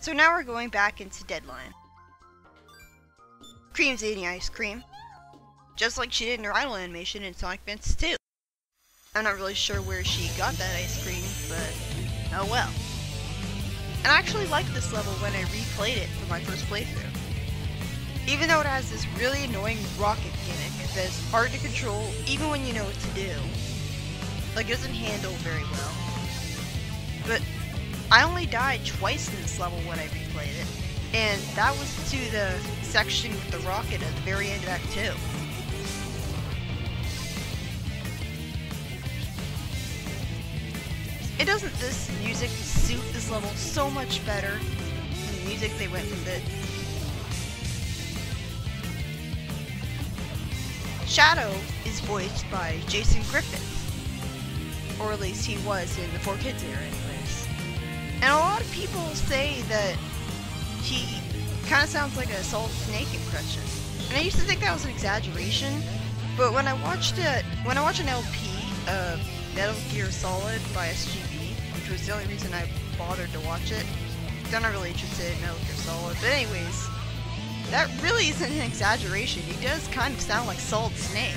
So now we're going back into Deadline. Cream's eating ice cream, just like she did in her idle animation in Sonic Advance 2. I'm not really sure where she got that ice cream, but oh well. And I actually liked this level when I replayed it for my first playthrough. Even though it has this really annoying rocket gimmick that's hard to control even when you know what to do. Like, it doesn't handle very well. But I only died twice in this level when I replayed it, and that was to the section with the rocket at the very end of Act 2. Doesn't this music suit this level so much better than the music they went with it? Shadow is voiced by Jason Griffith, or at least he was in the 4Kids era anyways. And a lot of people say that he kind of sounds like a Solid Snake impression. And I used to think that was an exaggeration, but when I watched an LP of Metal Gear Solid by SGB, which was the only reason I bothered to watch it. I'm not really interested in Metal Gear Solid, but anyways, that really isn't an exaggeration. He does kind of sound like Solid Snake.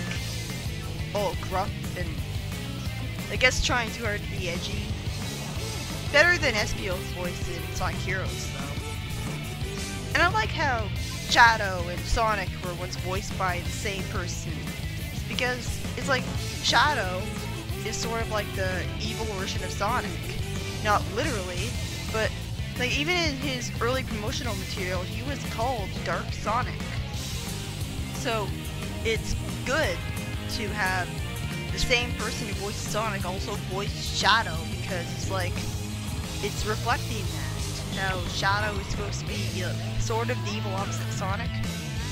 All gruff and I guess trying too hard to be edgy. Better than Espio's voice in Sonic Heroes, though. And I like how Shadow and Sonic were once voiced by the same person, because it's like Shadow is sort of like the evil version of Sonic. Not literally, but like even in his early promotional material, he was called Dark Sonic. So it's good to have the same person who voiced Sonic also voiced Shadow, because it's like, it's reflecting that. How Shadow is supposed to be sort of the evil opposite of Sonic,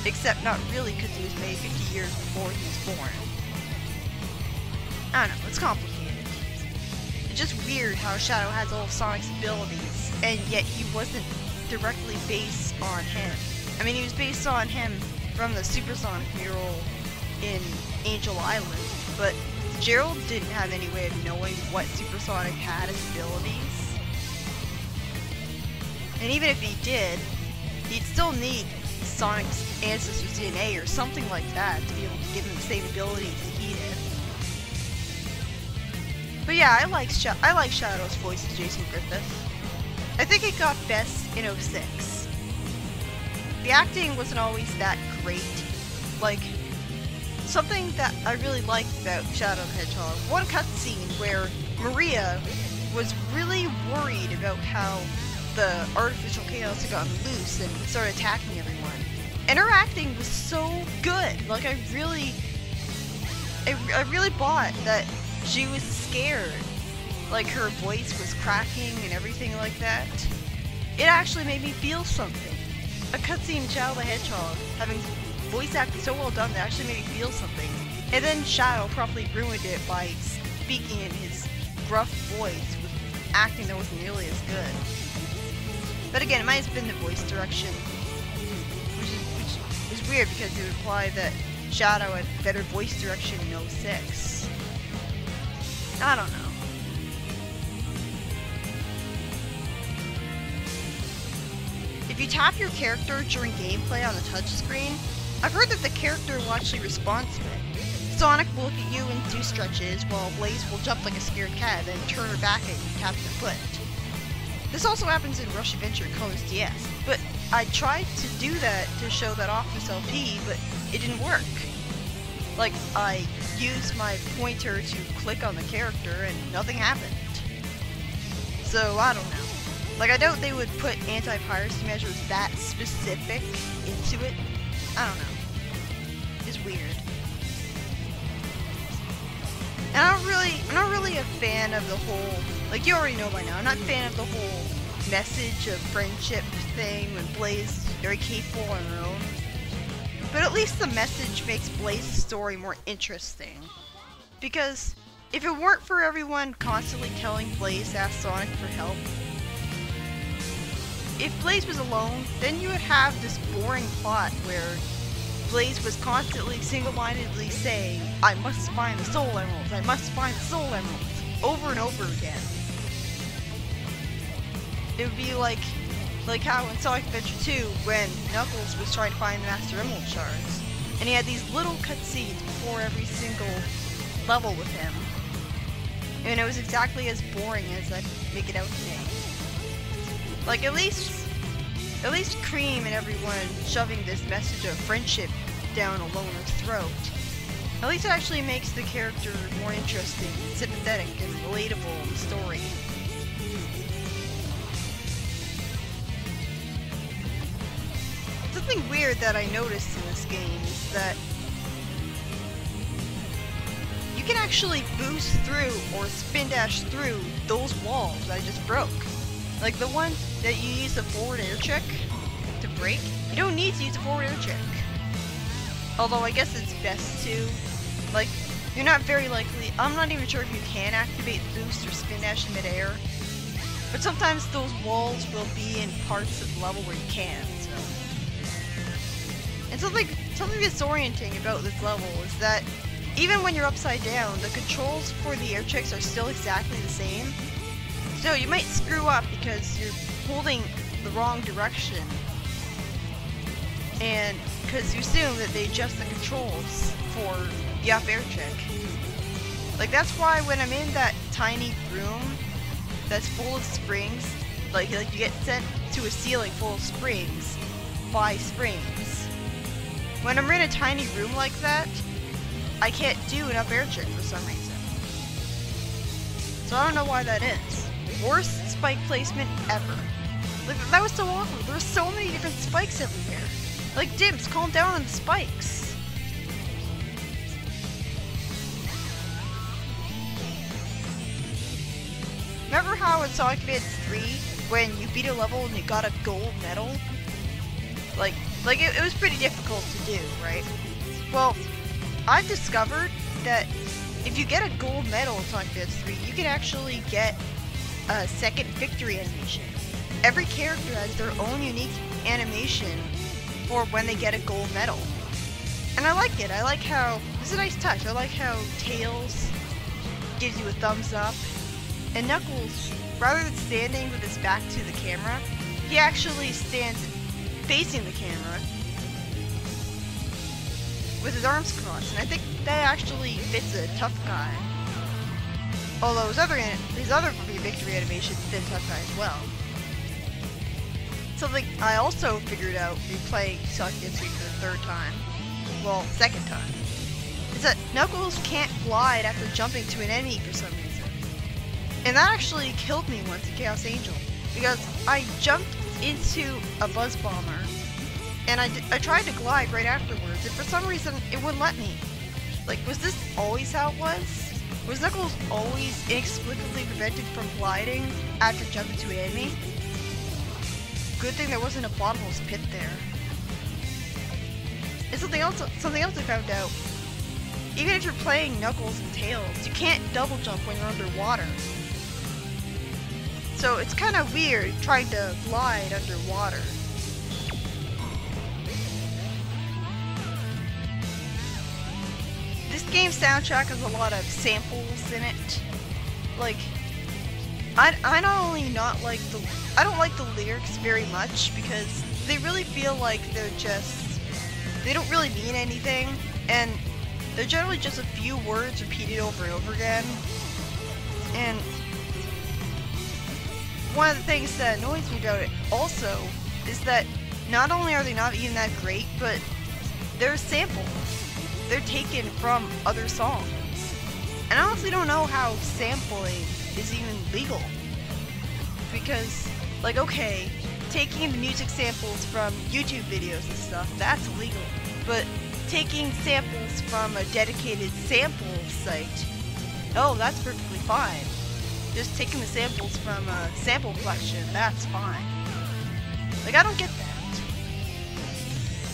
except not really, because he was made 50 years before he was born. I don't know, it's complicated. It's just weird how Shadow has all of Sonic's abilities, and yet he wasn't directly based on him. I mean, he was based on him from the Supersonic mural in Angel Island, but Gerald didn't have any way of knowing what Supersonic had as abilities. And even if he did, he'd still need Sonic's ancestors' DNA or something like that to be able to give him the same abilities that he did. But yeah, I like Shadow's voice as Jason Griffith. I think it got best in 06. The acting wasn't always that great. Like, something that I really liked about Shadow the Hedgehog, one cutscene where Maria was really worried about how the artificial chaos had gotten loose and started attacking everyone. And her acting was so good. Like, I really bought that she was scared. Like, her voice was cracking and everything like that. It actually made me feel something. A cutscene of Shadow the Hedgehog having voice acting so well done that actually made me feel something. And then Shadow probably ruined it by speaking in his gruff voice with acting that wasn't nearly as good. But again, it might have been the voice direction, which is weird because it would imply that Shadow had better voice direction in 06. I don't know. If you tap your character during gameplay on the touchscreen, I've heard that the character will actually respond to it. Sonic will look at you and do stretches, while Blaze will jump like a scared cat, then turn her back at you and tap your foot. This also happens in Rush Adventure and Colors DS, but I tried to do that to show that off this LP, but it didn't work. Like, I used my pointer to click on the character and nothing happened. So, I don't know. Like, I doubt they would put anti-piracy measures that specific into it. I don't know. It's weird. And I'm not really a fan of the whole, like you already know by now, I'm not a fan of the whole message of friendship thing when Blaze is very capable on her own. But at least the message makes Blaze's story more interesting. Because if it weren't for everyone constantly telling Blaze to ask Sonic for help, if Blaze was alone, then you would have this boring plot where Blaze was constantly single-mindedly saying, I must find the Soul Emeralds, I must find the Soul Emeralds, over and over again. It would be like Like how in Sonic Adventure 2, when Knuckles was trying to find the Master Emerald shards, and he had these little cutscenes before every single level with him. And it was exactly as boring as I make it out today. Like at least Cream and everyone shoving this message of friendship down a loner's throat. At least it actually makes the character more interesting, sympathetic, and relatable in the story. Something weird that I noticed in this game is that you can actually boost through or spin dash through those walls that I just broke. Like the ones that you use the forward air check to break, you don't need to use the forward air check. Although I guess it's best to. Like, you're not very likely, I'm not even sure if you can activate boost or spin dash in midair. But sometimes those walls will be in parts of the level where you can, so. And something disorienting about this level is that even when you're upside down, the controls for the air checks are still exactly the same. So you might screw up because you're holding the wrong direction. And because you assume that they adjust the controls for the up air check. Like that's why when I'm in that tiny room that's full of springs, like you get sent to a ceiling full of springs by springs. When I'm in a tiny room like that, I can't do an up air check for some reason. So I don't know why that is. Worst spike placement ever. Like that was so awful. There were so many different spikes everywhere. Like Dimps, calm down on the spikes. Remember how in Sonic Adventure 3, when you beat a level and you got a gold medal? Like it was pretty difficult to do, right? Well, I've discovered that if you get a gold medal in Sonic Adventure 3, you can actually get a second victory animation. Every character has their own unique animation for when they get a gold medal. And I like it. I like how, this is a nice touch. I like how Tails gives you a thumbs up. And Knuckles, rather than standing with his back to the camera, he actually stands facing the camera with his arms crossed. And I think that actually fits a tough guy. Although his other victory animation fit a tough guy as well. Something I also figured out replaying Sonic Adventure 3 for the third time, well, second time, is that Knuckles can't glide after jumping to an enemy for some reason. And that actually killed me once in Chaos Angel, because I jumped into a Buzz Bomber, and I tried to glide right afterwards, and for some reason it wouldn't let me. Like, was this always how it was? Was Knuckles always inexplicably prevented from gliding after jumping to an enemy? Good thing there wasn't a bottomless pit there. And something else I found out. Even if you're playing Knuckles and Tails, you can't double jump when you're underwater. So it's kind of weird trying to glide underwater. This game's soundtrack has a lot of samples in it. Like, I don't like the lyrics very much because they really feel like they don't really mean anything, and they're generally just a few words repeated over and over again. And one of the things that annoys me about it also is that not only are they not even that great, but they're samples. They're taken from other songs. And I honestly don't know how sampling is even legal. Because, like, okay, taking the music samples from YouTube videos and stuff, that's illegal. But taking samples from a dedicated sample site, oh, that's perfectly fine. Just taking the samples from a sample collection, that's fine. Like, I don't get that.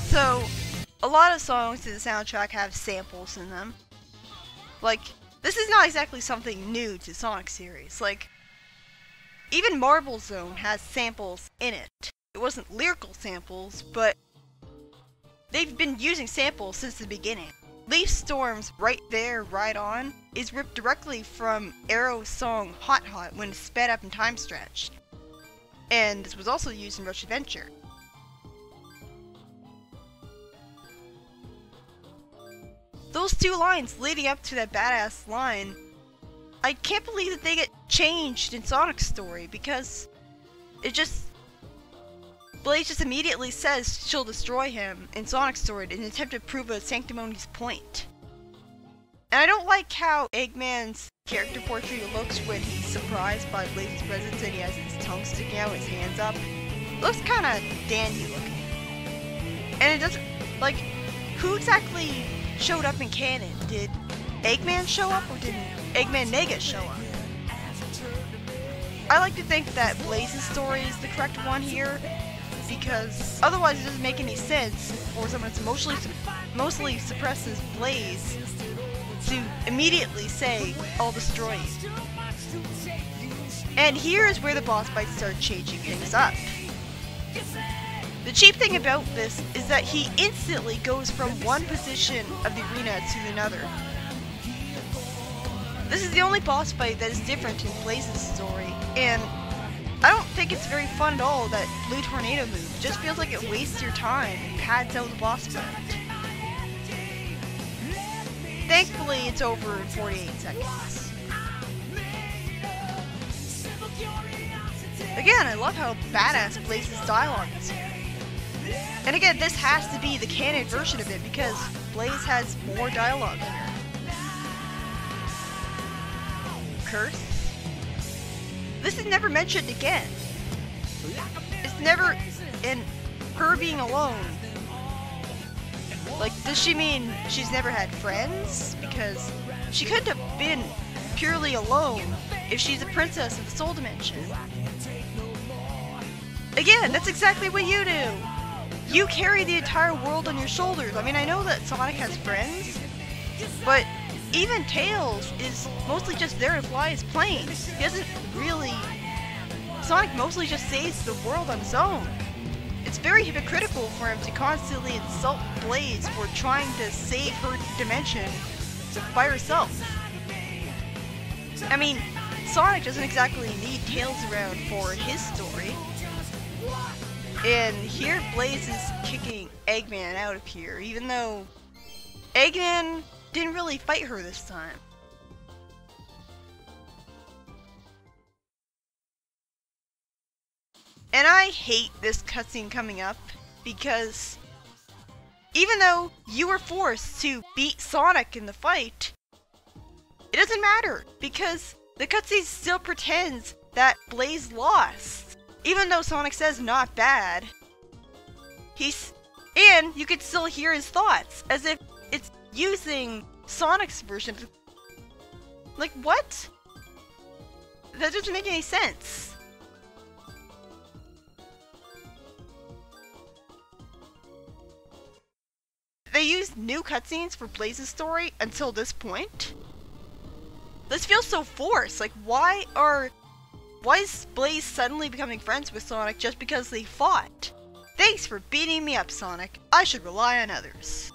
So, a lot of songs in the soundtrack have samples in them. Like, this is not exactly something new to Sonic series. Like, even Marble Zone has samples in it. It wasn't lyrical samples, but they've been using samples since the beginning. Leaf Storm's Right There, Right On is ripped directly from Arrow's song Hot Hot when it's sped up and time stretched. And this was also used in Rush Adventure. Those two lines leading up to that badass line, I can't believe that they get changed in Sonic's story, because it just... Blaze just immediately says she'll destroy him in Sonic's story in an attempt to prove a sanctimonious point. And I don't like how Eggman's character portrait looks when he's surprised by Blaze's presence and he has his tongue sticking out, his hands up. It looks kinda dandy looking. And it doesn't... like, who exactly showed up in canon? Did Eggman show up, or did Eggman Mega show up? I like to think that Blaze's story is the correct one here, because otherwise it doesn't make any sense for someone that's mostly suppresses Blaze to immediately say, "I'll destroy you." And here is where the boss fights start changing things up. The cheap thing about this is that he instantly goes from one position of the arena to another. This is the only boss fight that is different in Blaze's story, and I don't think it's very fun at all, that Blue Tornado move. It just feels like it wastes your time and pads out the boss fight. Thankfully, it's over in 48 seconds. Again, I love how badass Blaze's dialogue is here. And again, this has to be the canon version of it, because Blaze has more dialogue here. Curse? This is never mentioned again. It's never in her being alone. Like, does she mean she's never had friends? Because she couldn't have been purely alone if she's a princess of the Soul Dimension. Again, that's exactly what you do! You carry the entire world on your shoulders. I mean, I know that Sonic has friends, but even Tails is mostly just there to fly his planes. He doesn't really... Sonic mostly just saves the world on his own. It's very hypocritical for him to constantly insult Blaze for trying to save her dimension by herself. I mean, Sonic doesn't exactly need Tails around for his story. And here Blaze is kicking Eggman out of here, even though Eggman didn't really fight her this time. And I hate this cutscene coming up, because even though you were forced to beat Sonic in the fight, it doesn't matter, because the cutscene still pretends that Blaze lost. Even though Sonic says not bad, and you could still hear his thoughts, as if it's using Sonic's version of... Like, what? That doesn't make any sense. They used new cutscenes for Blaze's story until this point? This feels so forced. Like, why is Blaze suddenly becoming friends with Sonic just because they fought? Thanks for beating me up, Sonic. I should rely on others.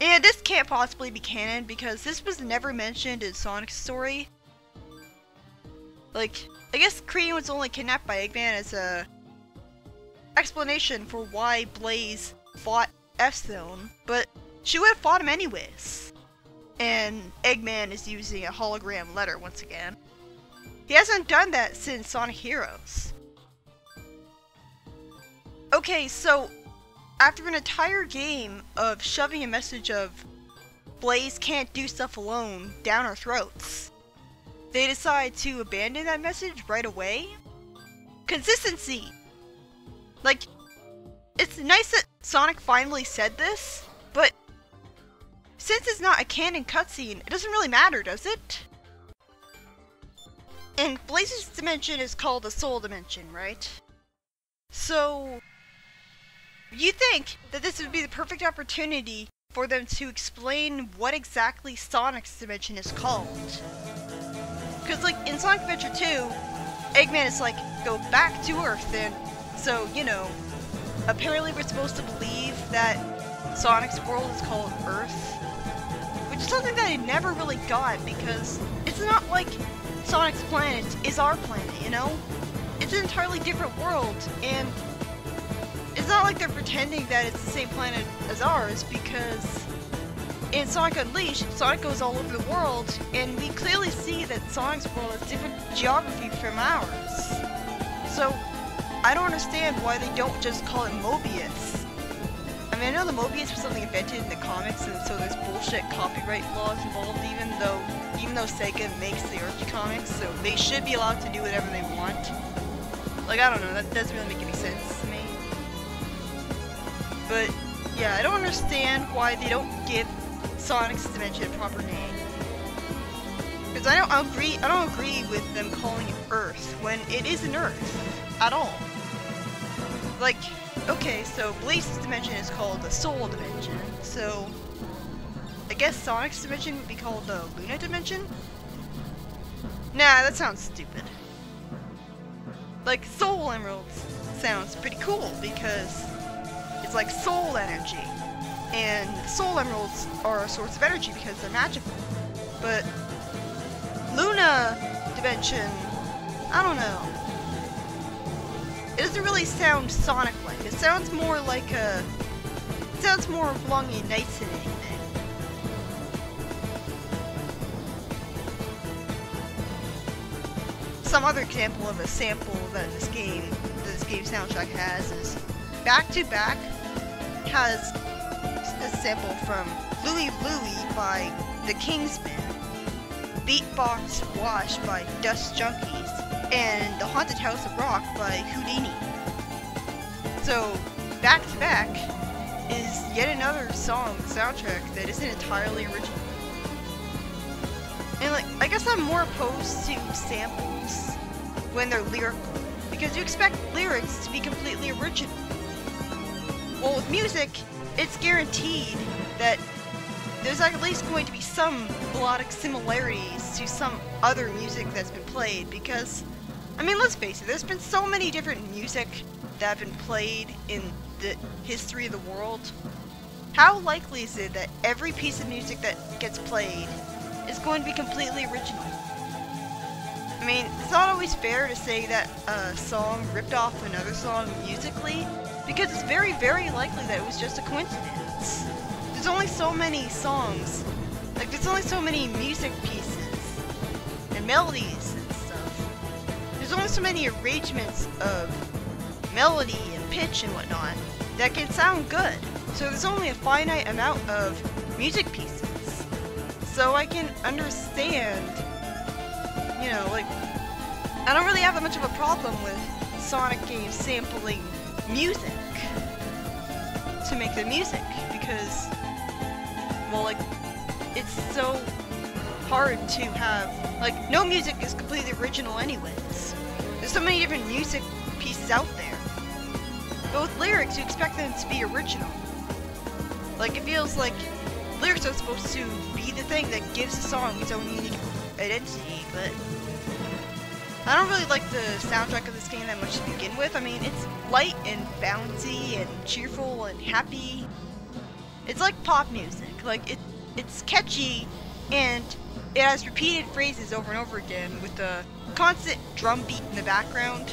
And this can't possibly be canon because this was never mentioned in Sonic's story. Like, I guess Kree was only kidnapped by Eggman as a explanation for why Blaze fought F-Zone, but she would have fought him anyways. And Eggman is using a hologram letter once again. He hasn't done that since Sonic Heroes. Okay, so after an entire game of shoving a message of Blaze can't do stuff alone down our throats, they decide to abandon that message right away? Consistency! Like, it's nice that Sonic finally said this, but since it's not a canon cutscene, it doesn't really matter, does it? And Blaze's dimension is called the Soul Dimension, right? So, you think that this would be the perfect opportunity for them to explain what exactly Sonic's dimension is called. Because, like, in Sonic Adventure 2, Eggman is like, go back to Earth, and so, you know, apparently we're supposed to believe that Sonic's world is called Earth, which is something that I never really got, because it's not like Sonic's planet is our planet, you know? It's an entirely different world, and it's not like they're pretending that it's the same planet as ours, because in Sonic Unleashed, Sonic goes all over the world, and we clearly see that Sonic's world has different geography from ours. So, I don't understand why they don't just call it Mobius. I mean, I know the Mobius was something invented in the comics, and so there's bullshit copyright laws involved, even though Sega makes the Archie comics, so they should be allowed to do whatever they want. Like, I don't know, that doesn't really make any sense to me. But, yeah, I don't understand why they don't give Sonic's dimension a proper name. Because I don't agree with them calling it Earth, when it isn't Earth at all. Like, okay, so Blaze's dimension is called the Soul Dimension, so I guess Sonic's dimension would be called the Luna Dimension? Nah, that sounds stupid. Like, Soul Emeralds sounds pretty cool because it's like soul energy. And Soul Emeralds are a source of energy because they're magical. But Luna Dimension, I don't know. It doesn't really sound Sonic-like. It sounds more like a... It sounds more along a Knights than anything. Some other example of a sample that this game soundtrack has is Back to Back has a sample from Louie Louie by The Kingsmen, Beatbox Wash by Dust Junkies, and The Haunted House of Rock by Houdini. So, Back to Back is yet another song on the soundtrack that isn't entirely original. And like, I guess I'm more opposed to samples when they're lyrical, because you expect lyrics to be completely original. Well, with music, it's guaranteed that there's at least going to be some melodic similarities to some other music that's been played, because, I mean, let's face it, there's been so many different music that have been played in the history of the world. How likely is it that every piece of music that gets played is going to be completely original? I mean, it's not always fair to say that a song ripped off another song musically, because it's very, very likely that it was just a coincidence. There's only so many songs, like there's only so many music pieces and melodies and stuff. There's only so many arrangements of melody and pitch and whatnot that can sound good. So there's only a finite amount of music pieces. So I can understand, you know, like, I don't really have that much of a problem with Sonic games sampling music to make the music, because, well, like, it's so hard to have, like, no music is completely original anyways. There's so many different music pieces out there. But with lyrics, you expect them to be original. Like, it feels like lyrics are supposed to be the thing that gives a song its own unique identity, but I don't really like the soundtrack of this game that much to begin with. I mean, it's light and bouncy and cheerful and happy. It's like pop music. Like, it's catchy, and it has repeated phrases over and over again with a constant drum beat in the background.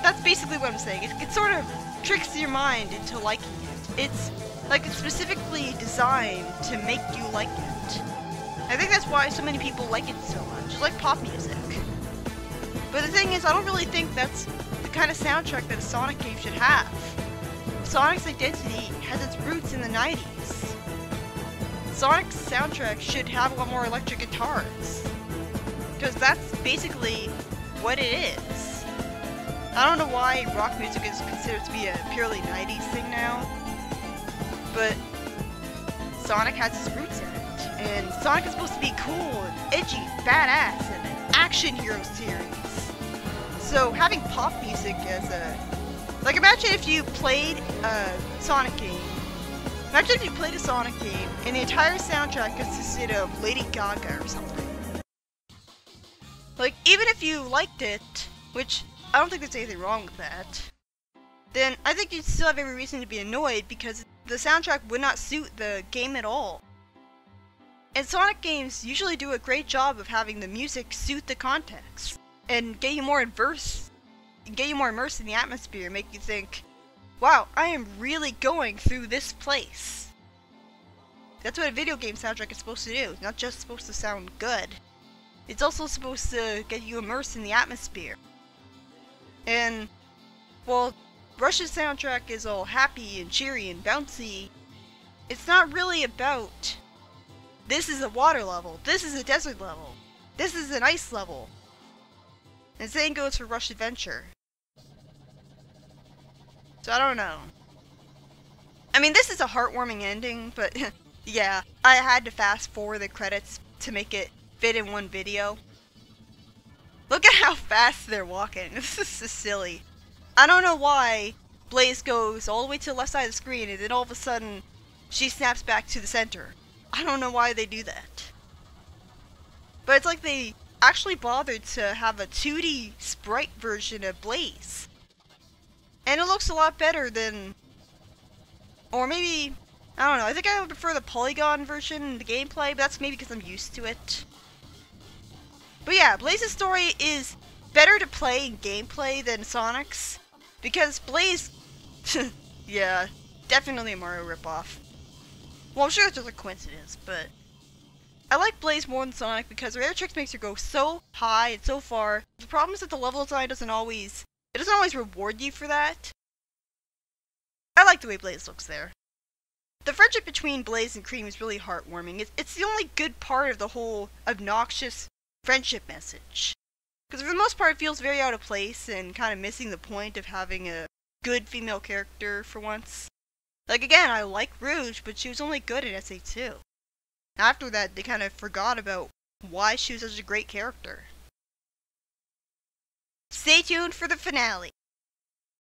That's basically what I'm saying. It sort of tricks your mind into liking it. It's like it's specifically designed to make you like it. I think that's why so many people like it so much. It's like pop music. But the thing is, I don't really think that's the kind of soundtrack that a Sonic game should have. Sonic's identity has its roots in the 90s. Sonic's soundtrack should have a lot more electric guitars, because that's basically what it is. I don't know why rock music is considered to be a purely 90s thing now, but Sonic has its roots in it. And Sonic is supposed to be cool and edgy, badass, and an action hero series. So having pop music as a... Like, imagine if you played a Sonic game. Imagine if you played a Sonic game and the entire soundtrack consisted of Lady Gaga or something. Like, even if you liked it, which I don't think there's anything wrong with that, then I think you'd still have every reason to be annoyed because the soundtrack would not suit the game at all. And Sonic games usually do a great job of having the music suit the context and get you more immersed in the atmosphere, make you think, wow, I am really going through this place. That's what a video game soundtrack is supposed to do. It's not just supposed to sound good. It's also supposed to get you immersed in the atmosphere. And, well, Rush's soundtrack is all happy and cheery and bouncy. It's not really about, this is a water level, this is a desert level, this is an ice level. And the same goes for Rush Adventure. So I don't know. I mean, this is a heartwarming ending, but yeah, I had to fast forward the credits to make it fit in one video. Look at how fast they're walking. This is so silly. I don't know why Blaze goes all the way to the left side of the screen and then all of a sudden she snaps back to the center. I don't know why they do that. But it's like they actually bothered to have a 2D sprite version of Blaze. And it looks a lot better than... Or maybe... I don't know, I think I would prefer the polygon version in the gameplay, but that's maybe because I'm used to it. But yeah, Blaze's story is better to play in gameplay than Sonic's, because Blaze... yeah, definitely a Mario ripoff. Well, I'm sure it's just a coincidence, but... I like Blaze more than Sonic because Rare Tricks makes her go so high and so far. The problem is that the level design doesn't always reward you for that. I like the way Blaze looks there. The friendship between Blaze and Cream is really heartwarming. It's the only good part of the whole obnoxious friendship message. Because for the most part it feels very out of place and kind of missing the point of having a good female character for once. Like again, I like Rouge, but she was only good in SA2. After that, they kind of forgot about why she was such a great character. Stay tuned for the finale.